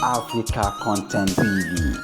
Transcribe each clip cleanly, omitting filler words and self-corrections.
Africa Content TV.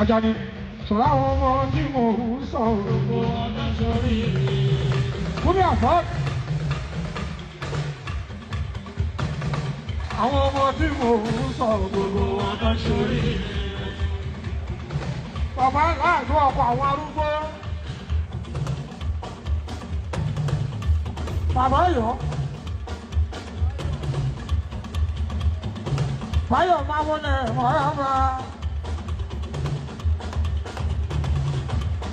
Ajani, sọ̀rọ̀ àwọn ọmọ tí mo ń sọ gbogbo ọ̀nà sórí. Kúrò àfọ́. Àwọn ọmọ tí mo ń sọ gbogbo ọ̀nà sórí. Bàbá láàánú ọkọ̀ àwọn arúgbó. Bàbá yọ̀. Báyọ̀ máa wọlé ọ̀rọ̀ bá.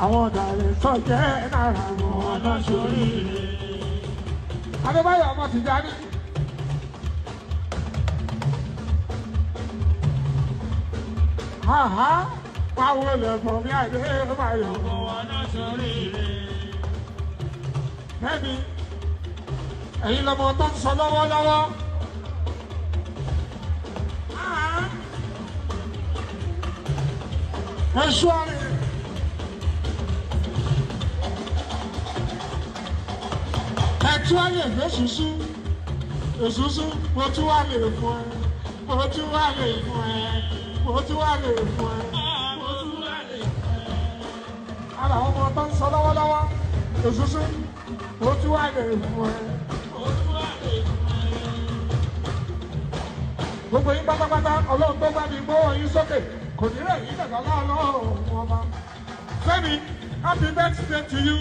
Àwọn ọ̀dàlẹ̀ sọ jẹ́ náírà wọn ọ̀nà sórí. Adébáyọ̀ ọmọ Tìjání. Máa wọlé fún mi Adébáyọ̀ ọ̀nà sórí. Bẹ́ẹ̀ni, ẹ̀yin lọmọ tó ń sọ lọ́wọ́lọ́wọ́. Ẹ ṣọ́ọ̀rì. Ẹ̀tún wá lè fẹ́ ṣùṣú, òṣùṣú, mo tún wá lè fún ẹ, mo tún wá lè fún ẹ, mo tún wá lè fún ẹ, mo tún wá lè fún ẹ. Ara àwọn ọmọ tó ń sọ lọ́wọ́lọ́wọ́, òṣùṣú, mo tún wá lè fún ẹ, mo tún wá lè fún ẹ. Gbogbo yín pátápátá, Ọlọ́run tó bá mi gbọ́ yín sókè, kò ní rẹ̀ yín dàgbà lọ́wọ́ ọba. Fẹ́mi, happy birthday to you.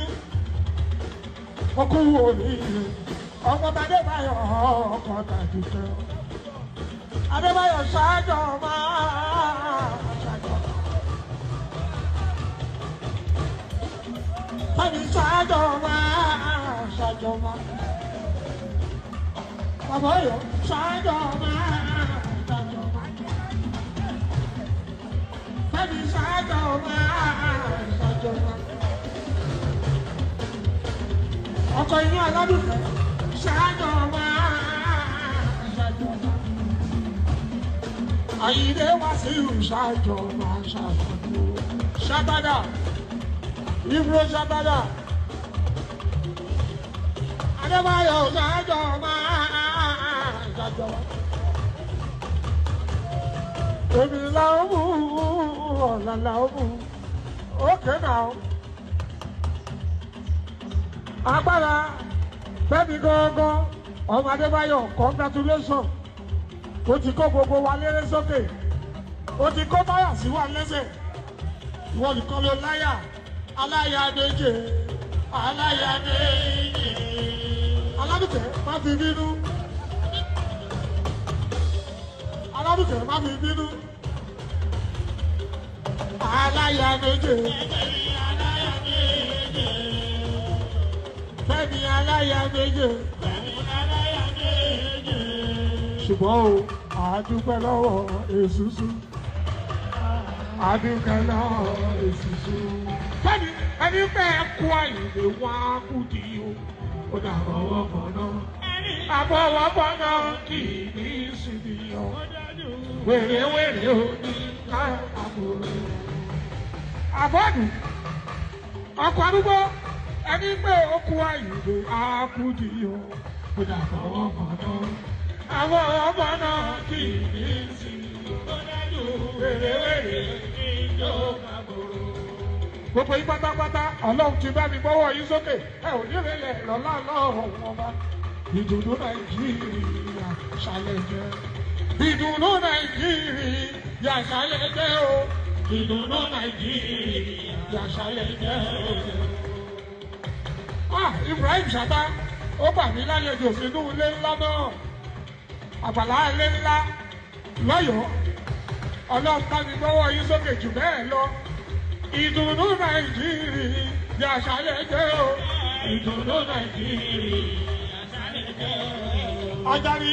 Ọkú oríire, ọmọ Adébáyọ̀ ọkọ̀ Tàdùkẹ́. Adébáyọ̀ ṣáájọ máa ṣáájọ. Fẹ́mi ṣáájọ máa ṣáájọ máa. Bàbá Ọ̀yọ́ ṣáájọ máa ṣáájọ máa. Fẹ́mi ṣáájọ máa ṣáájọ máa. Ọkọ inú aládùúgbò ṣáájọ máa ṣáájọ máa. Ayinde Wasiu ṣáájọ máa ṣáájọ máa. Ṣábádà, Ibro Ṣábádà. Adébáyọ̀ ṣáájọ máa ṣáájọ máa. Èmi làwọn mú ọ̀la làwọn mú. Ókè náà. Agbára Fẹ́mi gangan ọmọ Adébáyọ̀ congratulations ó ti kó gbogbo wa léré sókè ó ti kó táyà sí wa lẹ́sẹ̀ ìwọ nìkan ló láyà aláya méje aláya méje aládùkẹ́ má fi bínú aládùkẹ́ má fi bínú aláya méje fẹ́mi aláya méje ṣùgbọ́n o àdúpẹ́ lọ́wọ́ èsùsù àdúpẹ́ lọ́wọ́ èsùsù fẹ́mi ẹni bẹ́ẹ̀ kú Àyìndé wá kú di o ó dà bọ̀wọ̀ bọ̀nà àbọ̀wọ̀ bọ̀nà kì í ní ìsinmi yọ wèrèwèrè ò ní ká àbúrò àbọ̀dù ọkọ̀ arúgbó ẹni pé ó kú Àyìndé á kú di o ó dà bọ̀wọ̀ bọ̀nà àwọn ọmọ náà kì í ní ìsinmi yọ wèrèwèrè ìjọ àbúrò. Gbogbo yín pátápátá Ọlọ́run ti bá mi gbọ́wọ́ yín sókè ẹ ò ní ìrẹ̀lẹ̀ lọ́lá lọ́rùn ọba. Ìdùnnú Nàìjíríà ṣàlẹ̀ jẹ́. Ìdùnnú Nàìjíríà ṣàlẹ̀ jẹ́ o. Ìdùnnú Nàìjíríà ṣàlẹ̀ jẹ́ o. Ibrahim Ṣàtá ó bà mí lálejò sínú ilé ńlá náà. Àgbàlá ilé ńlá lọ́yọ̀ọ́. Ọlọ́run bá mi gbọ́wọ́ yín sókè jù bẹ́ẹ̀ lọ. Ìdùnnú Nàìjíríà ṣàlẹ̀ jẹ́ o. Ìdùnnú Nàìjíríà ṣàlẹ̀ jẹ́ o. Ọ̀jàrí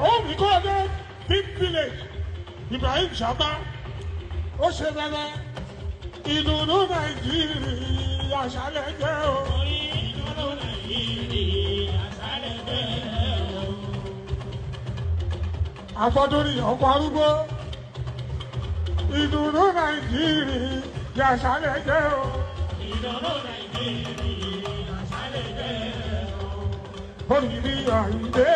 òun mi kọ́ dé big village Ibrahim Ṣàtá ó ṣe bẹ́ẹ̀. Ìdùnnú Nàìjíríà ṣàlẹ̀ jẹ́ o. Ìdùnnú Nàìjíríà ṣàlẹ̀ jẹ́ o. Àfọdúnrí ọkọ̀ arúgbó. Ìdùnnú Nàìjíríà ṣàlẹ̀ jẹ́ o. Ìdùnnú Nàìjíríà ṣàlẹ̀ jẹ́ o. Olùdíje Ayinde.